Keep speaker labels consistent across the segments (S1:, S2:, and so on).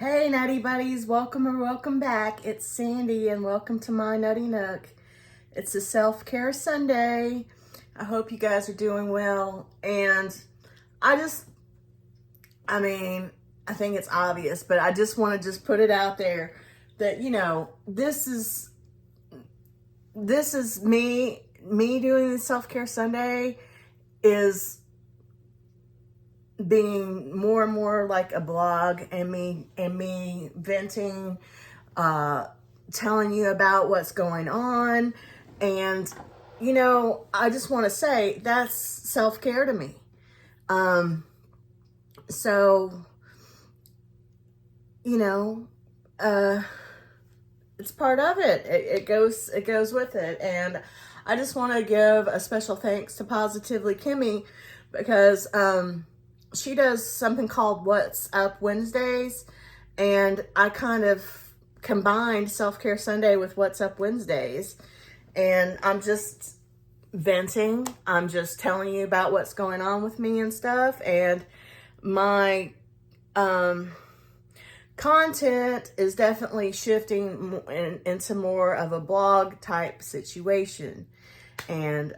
S1: Hey Nutty Buddies, welcome or welcome back. It's Sandy and welcome to my Nutty Nook. It's a self-care Sunday. I hope you guys are doing well. And I think it's obvious, but I just want to just put it out there that, this is me doing the self-care Sunday is being more and more like a blog and me venting, telling you about what's going on. And, I just want to say that's self-care to me. It's part of it. It goes with it. And I just want to give a special thanks to Positively Kimmy because, she does something called What's Up Wednesdays, and I kind of combined Self-Care Sunday with What's Up Wednesdays, and I'm just venting. I'm just telling you about what's going on with me and stuff, and my content is definitely shifting into more of a blog type situation, and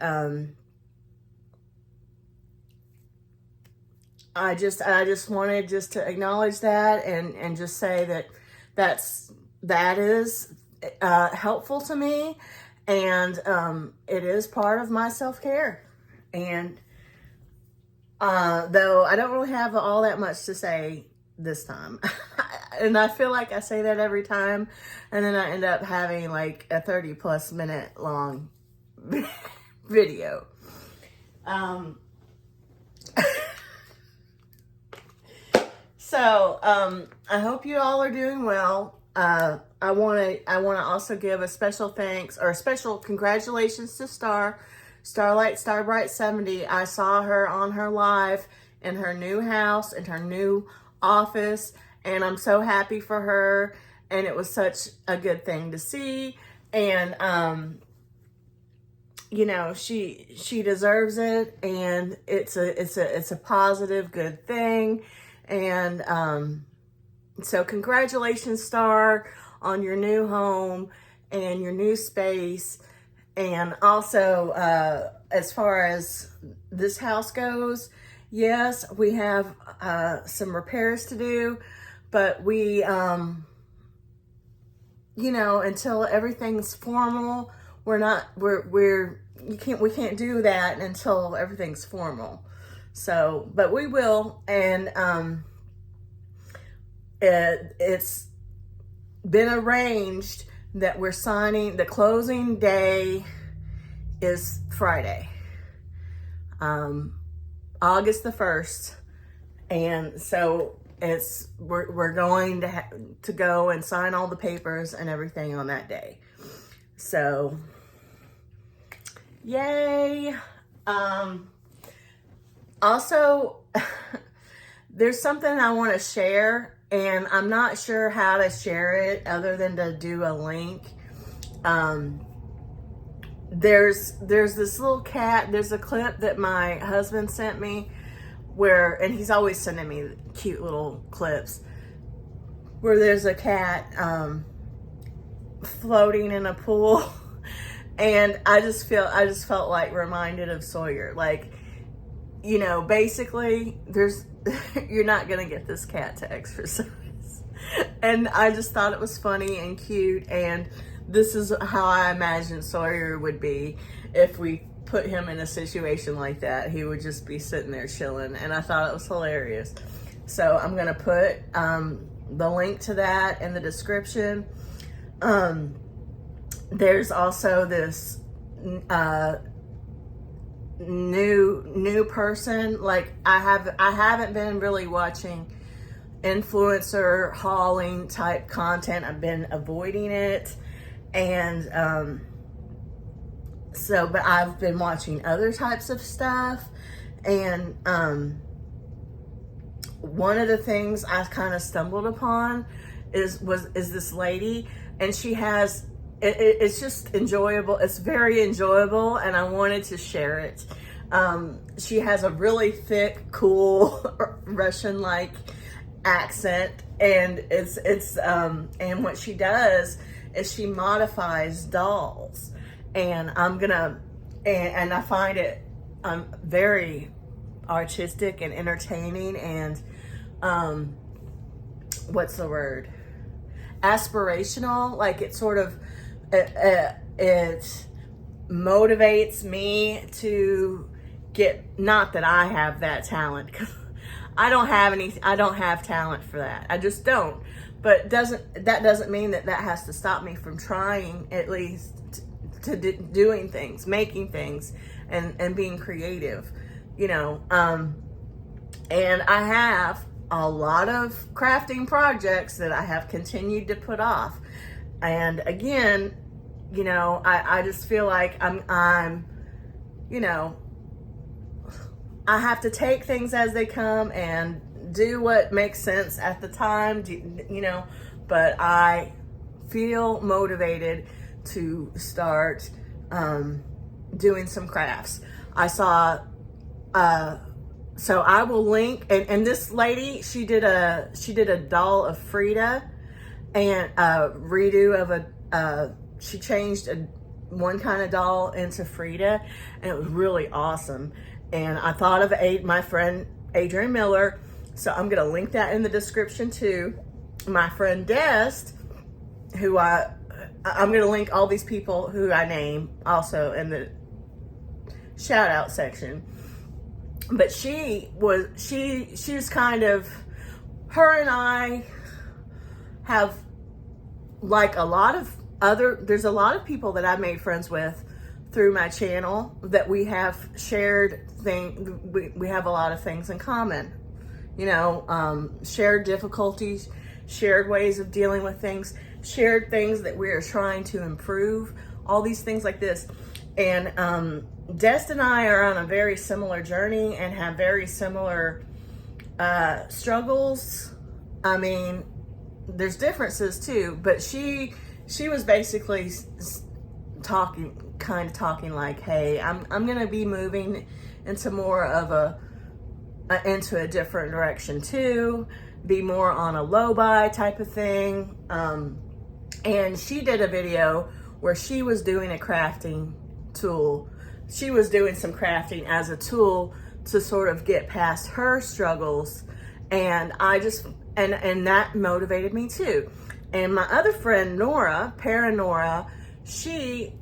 S1: I just wanted just to acknowledge that and just say that is helpful to me, and it is part of my self-care. And though I don't really have all that much to say this time, and I feel like I say that every time, and then I end up having like a 30+ minute long video. So, I hope you all are doing well. I want to also give a special thanks or a special congratulations to Starbright 70. I saw her on her live in her new house, in her new office, and I'm so happy for her. And it was such a good thing to see. And, she deserves it, and it's a positive, good thing. And so congratulations, Star, on your new home and your new space. And also, as far as this house goes, yes, we have some repairs to do, but we, until everything's formal, we can't do that until everything's formal. So, but we will, and it's been arranged that we're signing, the closing day is Friday, August the 1st, and so we're going to go and sign all the papers and everything on that day. So, yay! Also, there's something I want to share, and I'm not sure how to share it other than to do a link. There's this little cat. There's a clip that my husband sent me and he's always sending me cute little clips where there's a cat floating in a pool, and I just felt like reminded of Sawyer, like, basically you're not going to get this cat to exercise. And I just thought it was funny and cute. And this is how I imagine Sawyer would be if we put him in a situation like that. He would just be sitting there chilling. And I thought it was hilarious. So I'm going to put the link to that in the description. There's also this new person. Like I haven't been really watching influencer hauling type content. I've been avoiding it, and but I've been watching other types of stuff. And one of the things I kind of stumbled upon is this lady, and she has it's just enjoyable. It's very enjoyable, and I wanted to share it. She has a really thick, cool Russian-like accent, and and what she does is she modifies dolls, and and I find it very artistic and entertaining, and what's the word, aspirational. Like, it sort of it motivates me to get, not that I have that talent, because I don't have talent for that. I just don't. But that doesn't mean that has to stop me from trying, at least to doing things, making things, and being creative, you know. And I have a lot of crafting projects that I have continued to put off. And again, you know, I just feel like I'm, you know, I have to take things as they come and do what makes sense at the time, you know, but I feel motivated to start doing some crafts. I saw, so I will link, and this lady, she did a doll of Frida, and a redo of she changed one kind of doll into Frida, and it was really awesome. And I thought of my friend Adrian Miller, so I'm gonna link that in the description too. My friend Dest, who I'm gonna link all these people who I name also in the shout out section. But she was kind of, her and I have, like there's a lot of people that I've made friends with through my channel that we have shared we have a lot of things in common, you know, shared difficulties, shared ways of dealing with things, shared things that we are trying to improve, all these things like this. And Dest and I are on a very similar journey and have very similar struggles. I mean, there's differences too, but she was basically talking like, hey, I'm gonna be moving into more of into a different direction too, be more on a low-buy type of thing. And she did a video where she was doing a crafting tool. She was doing some crafting as a tool to sort of get past her struggles. And and that motivated me too. And my other friend, Nora, Nora, she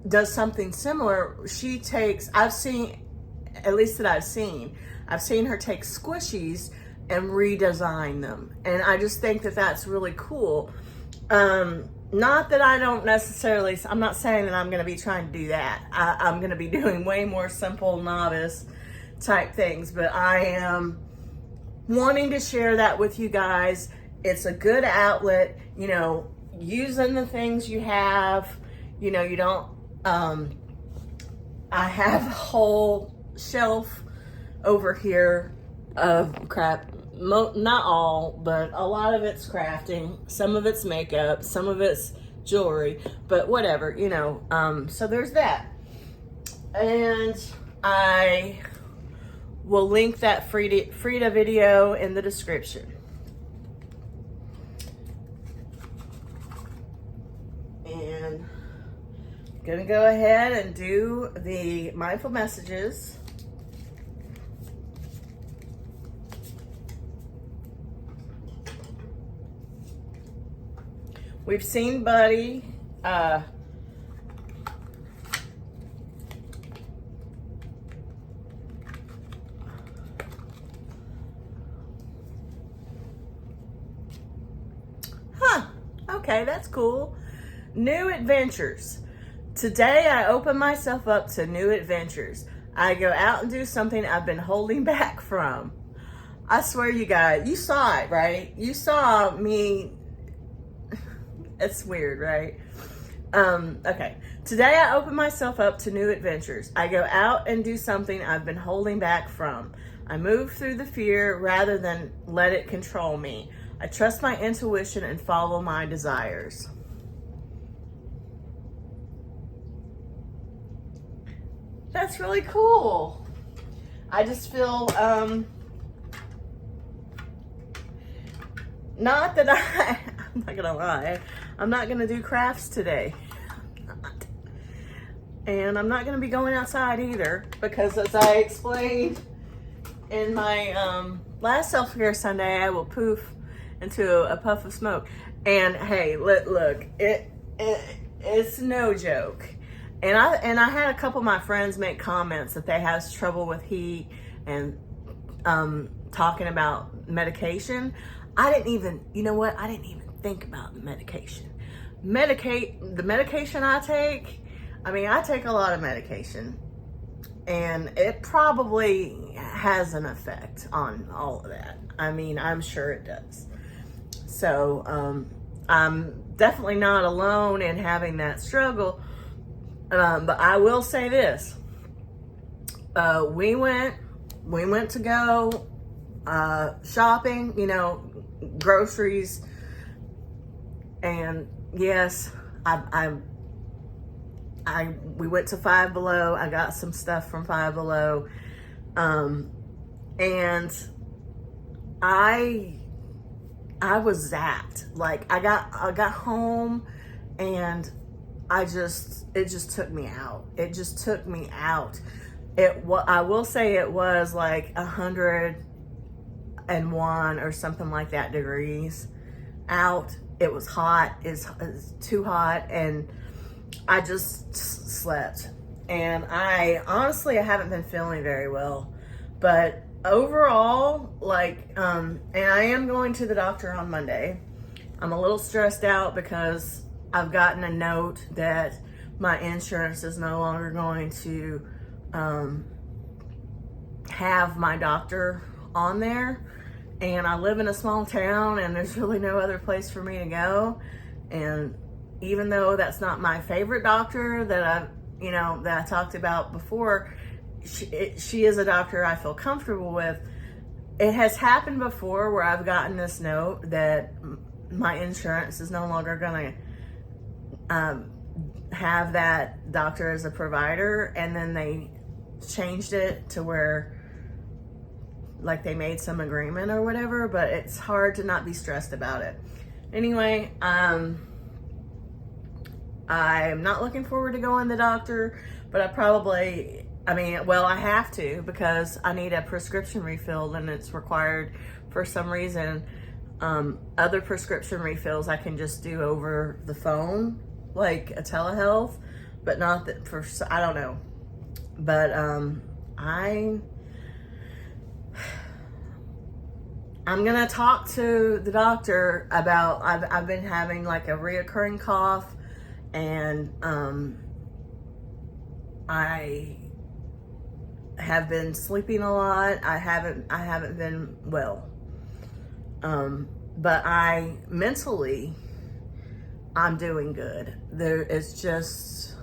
S1: does something similar. She takes, I've seen her take squishies and redesign them. And I just think that that's really cool. Not that I don't necessarily, I'm not saying that I'm going to be trying to do that. I'm going to be doing way more simple novice type things, but I am wanting to share that with you guys. It's a good outlet, you know, using the things you have, you know, you don't, I have a whole shelf over here of crap. Not all, but a lot of it's crafting. Some of it's makeup, some of it's jewelry, but whatever, you know. So there's that. And I will link that Frida video in the description. And I'm gonna go ahead and do the mindful messages. We've seen Buddy. Okay, that's cool. New adventures. Today I open myself up to new adventures. I go out and do something I've been holding back from. I swear, you guys, you saw it, right? You saw me. It's weird, right? Okay. Today I open myself up to new adventures. I go out and do something I've been holding back from. I move through the fear rather than let it control me. I trust my intuition and follow my desires. That's really cool. I just feel, not that I'm not gonna lie, I'm not gonna do crafts today. I'm not. And I'm not gonna be going outside either, because as I explained in my last self-care Sunday, I will poof into a puff of smoke. And hey, look, it's no joke. And I had a couple of my friends make comments that they have trouble with heat and talking about medication. I didn't even, you know what? I didn't even think about the medication. The medication I take, I mean, I take a lot of medication, and it probably has an effect on all of that. I mean, I'm sure it does. So I'm definitely not alone in having that struggle. But I will say this: we went to go shopping, you know, groceries, and yes, we went to Five Below. I got some stuff from Five Below, and I was zapped. Like I got home, and it just took me out. It just took me out. I will say it was like 101 or something like that degrees out. It was hot. It's too hot, and I just slept. And I haven't been feeling very well, but overall, like, and I am going to the doctor on Monday. I'm a little stressed out because I've gotten a note that my insurance is no longer going to have my doctor on there. And I live in a small town, and there's really no other place for me to go. And even though that's not my favorite doctor that I talked about before, she is a doctor I feel comfortable with. It has happened before where I've gotten this note that my insurance is no longer going to have that doctor as a provider, and then they changed it to where, like, they made some agreement or whatever, but it's hard to not be stressed about it. Anyway, I'm not looking forward to going to the doctor, but I have to, because I need a prescription refilled, and it's required for some reason. Other prescription refills I can just do over the phone, like a telehealth, but not that I don't know. But I'm gonna talk to the doctor about, I've been having like a reoccurring cough, and I have been sleeping a lot. I haven't been well. But mentally, I'm doing good. It's just,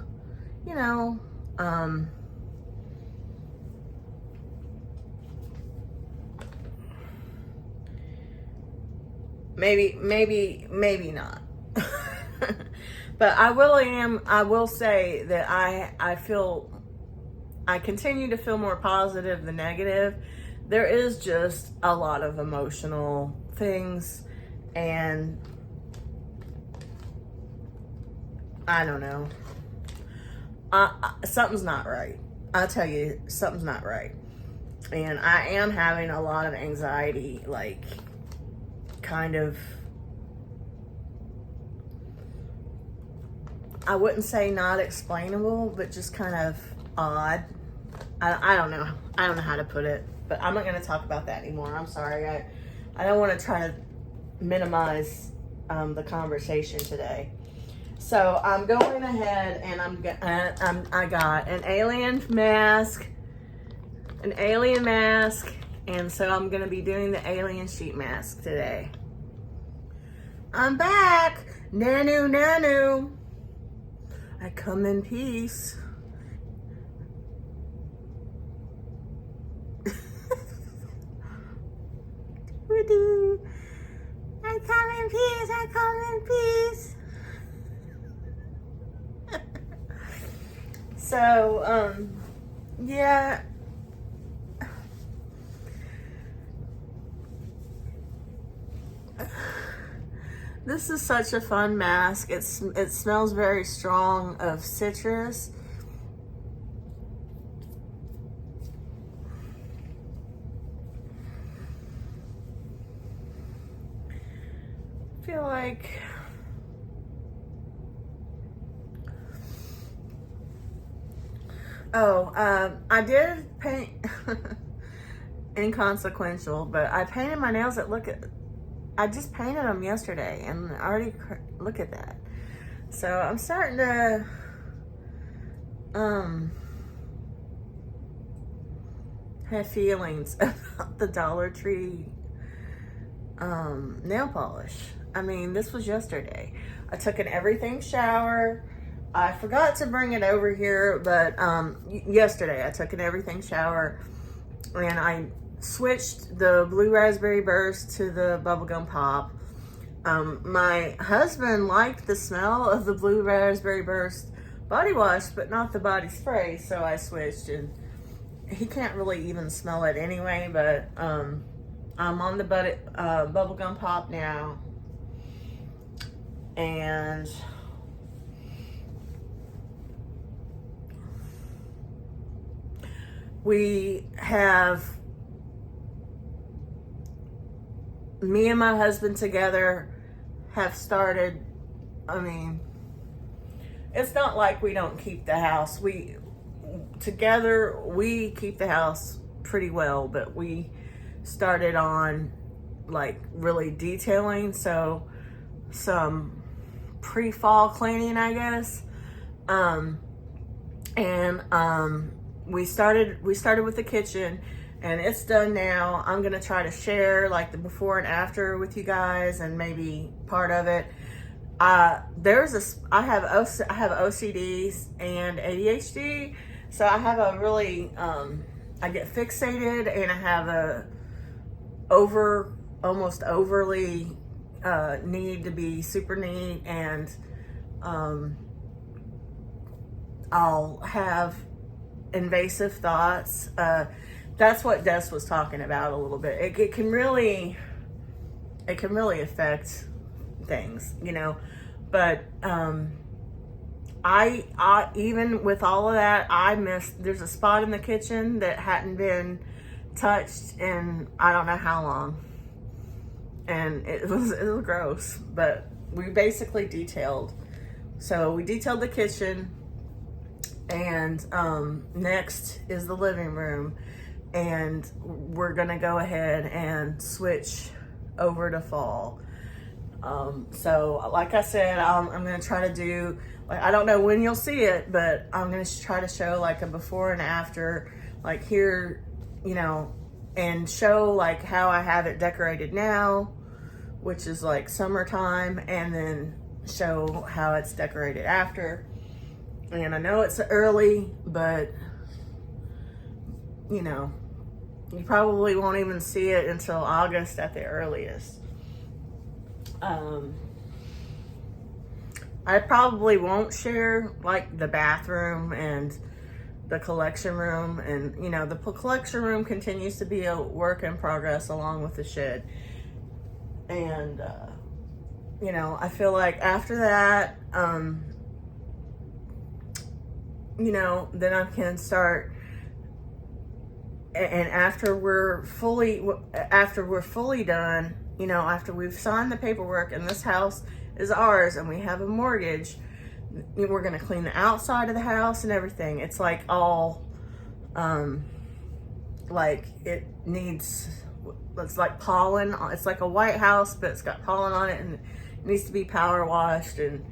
S1: maybe not. But I will say that I continue to feel more positive than negative. There is just a lot of emotional things, and I don't know. Something's not right. I'll tell you, something's not right. And I am having a lot of anxiety, like, kind of, I wouldn't say not explainable, but just kind of odd. I don't know. I don't know how to put it, but I'm not going to talk about that anymore. I'm sorry. I don't want to try to minimize the conversation today. So I'm going ahead, and I got an alien mask, and so I'm going to be doing the alien sheet mask today. I'm back. Nanu. I come in peace. I come in peace. So, yeah. This is such a fun mask. It smells very strong of citrus. I feel like I did paint inconsequential, but I painted my nails I just painted them yesterday and I already look at that. So I'm starting to have feelings about the Dollar Tree nail polish. I mean, this was yesterday. I took an everything shower. I forgot to bring it over here, but yesterday I took an everything shower and I switched the blue raspberry burst to the bubblegum pop. My husband liked the smell of the blue raspberry burst body wash, but not the body spray, so I switched, and he can't really even smell it anyway, but I'm on the bubblegum pop now, and we have, me and my husband together have started, I mean, it's not like we don't keep the house. Together, we keep the house pretty well, but we started on like really detailing, so some pre-fall cleaning, I guess. We started with the kitchen, and it's done now. I'm gonna try to share like the before and after with you guys, and maybe part of it. I have OCD and ADHD, so I have a really I get fixated, and I have a almost overly need to be super neat, and I'll have invasive thoughts. That's what Des was talking about a little bit. It can really affect things, you know. But I even with all of that, there's a spot in the kitchen that hadn't been touched in I don't know how long, and it was gross. But we basically detailed. So we detailed the kitchen, and next is the living room, and we're gonna go ahead and switch over to fall. So like I said, I'm gonna try to do, like, I don't know when you'll see it, but I'm gonna try to show like a before and after, like here, you know, and show like how I have it decorated now, which is like summertime, and then show how it's decorated after. And I know it's early, but you know, you probably won't even see it until August at the earliest. I probably won't share like the bathroom and the collection room, and you know, the collection room continues to be a work in progress along with the shed. And you know, I feel like after that, you know, then I can start, and after we're fully done, you know, after we've signed the paperwork and this house is ours and we have a mortgage, we're gonna clean the outside of the house and everything. It's like all, like it needs, it's like pollen. It's like a white house, but it's got pollen on it, and it needs to be power washed. And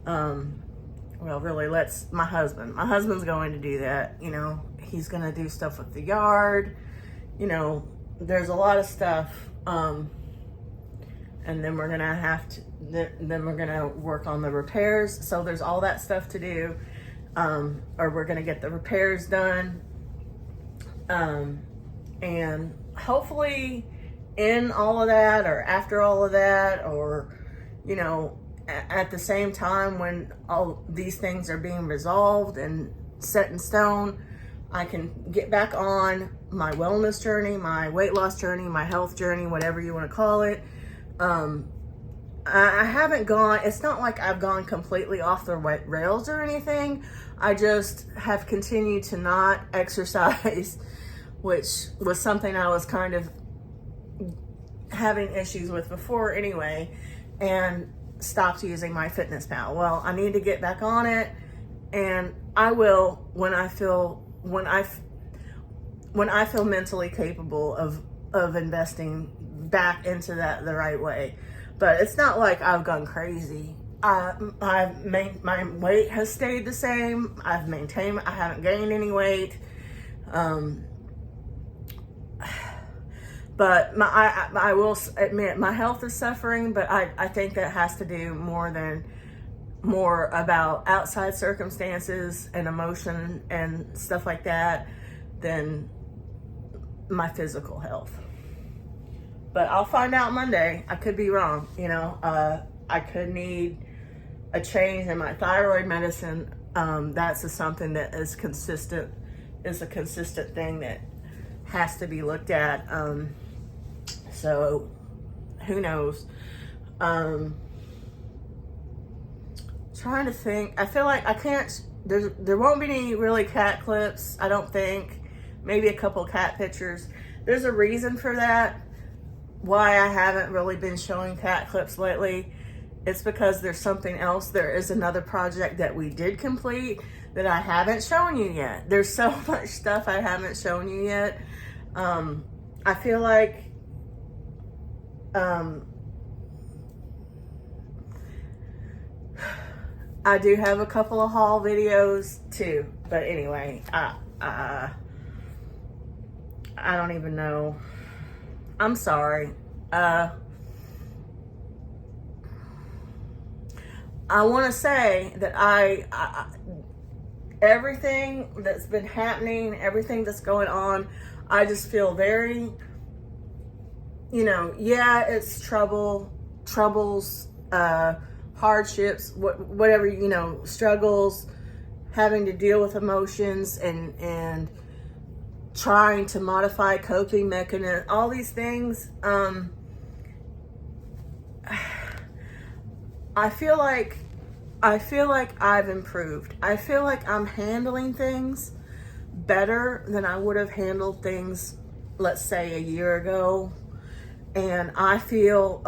S1: well, really, my husband's going to do that. You know, he's gonna do stuff with the yard. You know, there's a lot of stuff. And then we're gonna then we're gonna work on the repairs. So there's all that stuff to do. Or we're gonna get the repairs done. And hopefully in all of that, or after all of that, or, you know, at the same time when all these things are being resolved and set in stone, I can get back on my wellness journey, my weight loss journey, my health journey, whatever you want to call it. I haven't gone, it's not like I've gone completely off the rails or anything. I just have continued to not exercise, which was something I was kind of having issues with before anyway, and stopped using MyFitnessPal. Well, I need to get back on it, and I will when I feel mentally capable of investing back into that the right way. But it's not like I've gone crazy. My weight has stayed the same. I've maintained. I haven't gained any weight. But I will admit my health is suffering. But I think that has to do more about outside circumstances and emotion and stuff like that than my physical health. But I'll find out Monday. I could be wrong, you know. I could need a change in my thyroid medicine. That's something that is a consistent thing that has to be looked at. So who knows? Trying to think. I feel like I can't. There won't be any really cat clips. I don't think. Maybe a couple cat pictures. There's a reason for that. Why I haven't really been showing cat clips lately. It's because there's something else. There is another project that we did complete that I haven't shown you yet. There's so much stuff I haven't shown you yet. I feel like I do have a couple of haul videos too. But anyway, I don't even know. I'm sorry. I want to say that I everything that's been happening, everything that's going on, I just feel very, you know, yeah, it's troubles, hardships, whatever, you know, struggles, having to deal with emotions and trying to modify coping mechanisms, all these things. I feel like I've improved. I feel like I'm handling things better than I would have handled things, let's say, a year ago. And I feel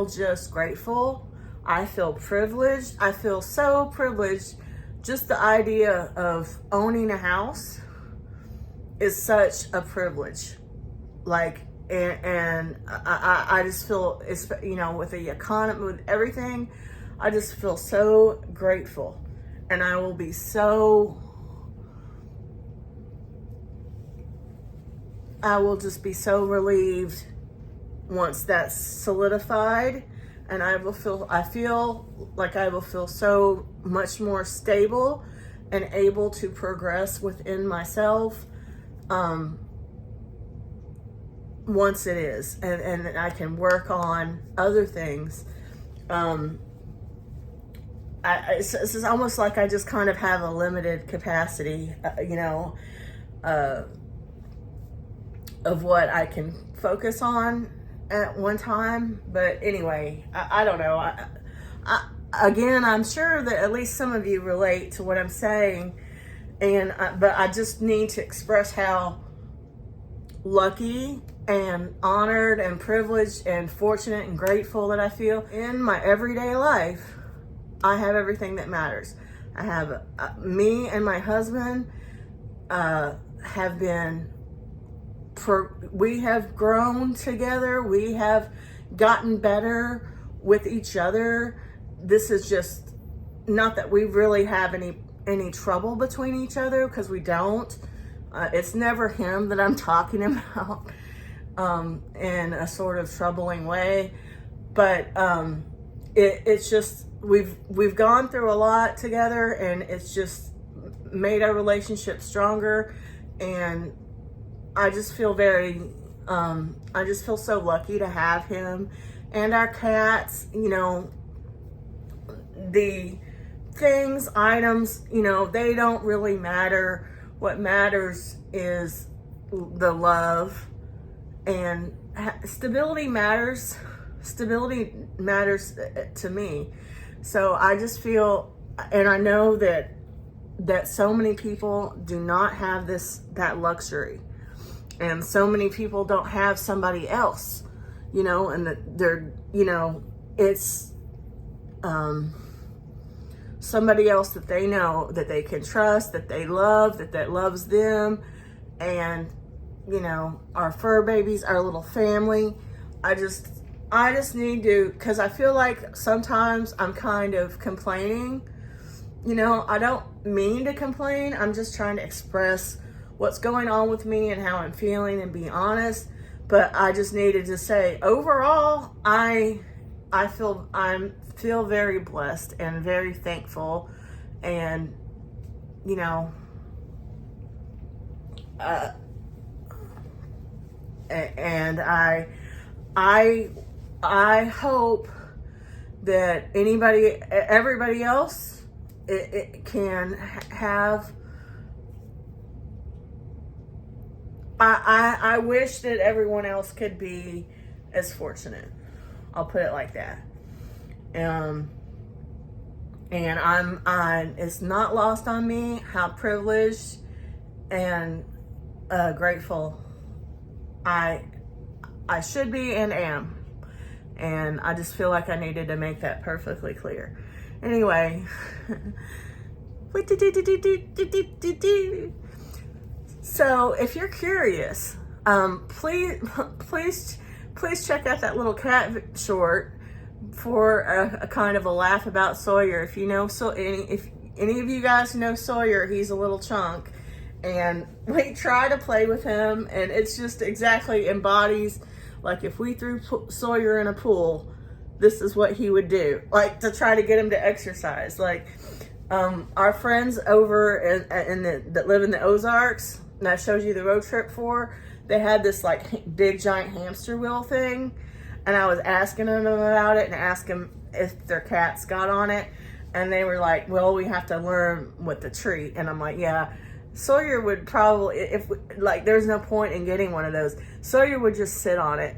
S1: just grateful. I feel privileged. I feel so privileged. Just the idea of owning a house is such a privilege. Like, and I just feel, it's, you know, with the economy, with everything, I just feel so grateful. And I will be I will just be so relieved once that's solidified. And I feel like I will feel so much more stable and able to progress within myself once it is, and I can work on other things. It's almost like I just kind of have a limited capacity, you know, of what I can focus on at one time. But anyway, I don't know. Again, I'm sure that at least some of you relate to what I'm saying, but I just need to express how lucky and honored and privileged and fortunate and grateful that I feel in my everyday life. I have everything that matters. I have me and my husband have been, we have grown together. We have gotten better with each other. This is just not that we really have any trouble between each other, because we don't. It's never him that I'm talking about in a sort of troubling way, but it's just we've gone through a lot together, and it's just made our relationship stronger. And I just feel I just feel so lucky to have him and our cats. You know, the things, items, you know, they don't really matter. What matters is the love, and stability matters. stability matters to me. So I just feel, and I know that so many people do not have that luxury, and so many people don't have somebody else, you know, and that they're, you know, it's somebody else that they know, that they can trust, that they love, that loves them. And, you know, our fur babies, our little family. I just need to, because I feel like sometimes I'm kind of complaining. You know, I don't mean to complain. I'm just trying to express what's going on with me and how I'm feeling and be honest. But I just needed to say, overall, I feel very blessed and very thankful, and, you know, and I hope that everybody else, it can have. I wish that everyone else could be as fortunate. I'll put it like that. And it's not lost on me how privileged and grateful I should be and am. And I just feel like I needed to make that perfectly clear. Anyway, so if you're curious, please check out that little cat short for a kind of a laugh about Sawyer. If you know, if any of you guys know Sawyer, he's a little chunk, and we try to play with him, and it's just exactly embodies, like, if we threw Sawyer in a pool, this is what he would do, like, to try to get him to exercise. Like, our friends over that live in the Ozarks, and I showed you the road trip for, they had this like big giant hamster wheel thing, and I was asking them about it and asking them if their cats got on it, and they were like, well, we have to learn what to treat. And I'm like, yeah, Sawyer would probably, if like, there's no point in getting one of those. Sawyer would just sit on it.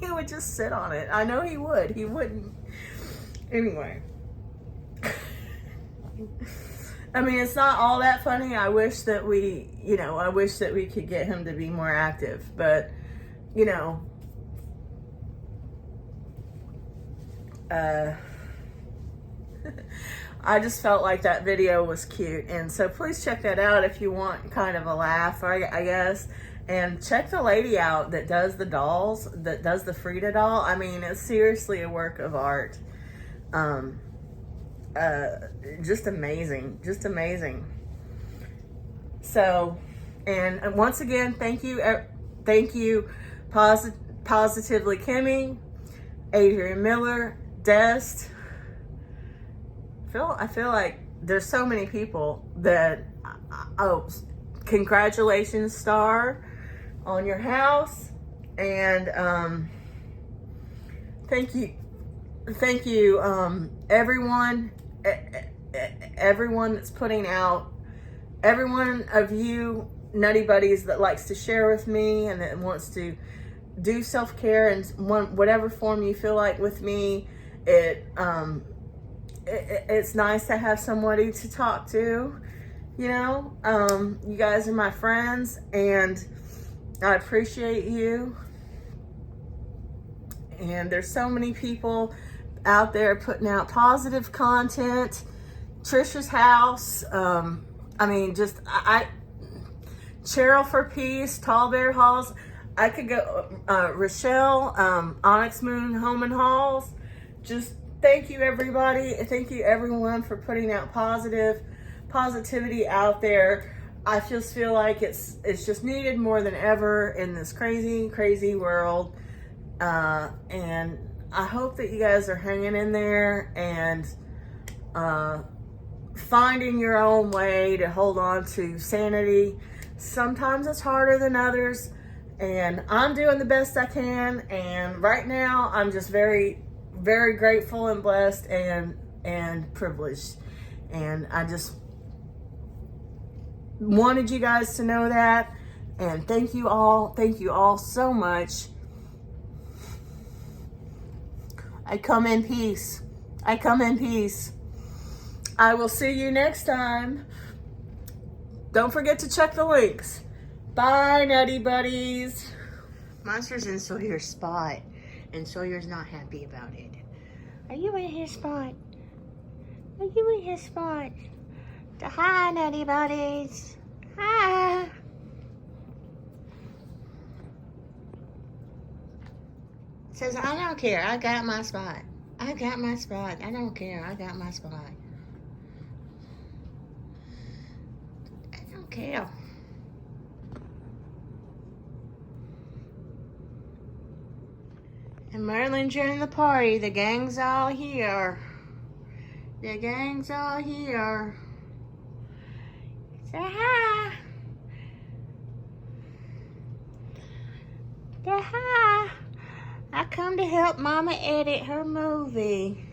S1: He would just sit on it. I know he would. He wouldn't. Anyway. I mean, it's not all that funny. I wish that we could get him to be more active. But, you know, I just felt like that video was cute. And so please check that out if you want kind of a laugh, I guess. And check the lady out that does the dolls, that does the Frida doll. I mean, it's seriously a work of art. Just amazing. So, and once again, thank you, Positively Kimmy, Adrian Miller, Dest. I feel like there's so many people that, congratulations, Star, on your house. And thank you, everyone that's putting out, every one of you nutty buddies that likes to share with me and that wants to do self-care in whatever form you feel like with me. It's nice to have somebody to talk to, you know. You guys are my friends, and I appreciate you. And there's so many people out there putting out positive content. Trisha's house, Cheryl for Peace, Tall Bear Halls. I could go, Rochelle, Onyx Moon Home and Halls. Just thank you, everybody. Thank you, everyone, for putting out positivity out there. I just feel like it's just needed more than ever in this crazy, crazy world. And I hope that you guys are hanging in there and finding your own way to hold on to sanity. Sometimes it's harder than others, and I'm doing the best I can. And right now, I'm just very, very grateful and blessed and privileged. And I just wanted you guys to know that. And thank you all so much. I come in peace. I come in peace. I will see you next time. Don't forget to check the links. Bye, Nutty Buddies. Monster's in Sawyer's spot, and Sawyer's not happy about it. Are you in his spot? Are you in his spot? Hi, Nutty Buddies. Hi. Says, I don't care. I got my spot. I got my spot. I don't care. I got my spot. I don't care. And Merlin's joining the party. The gang's all here. The gang's all here. Say hi. Say hi. I come to help Mama edit her movie.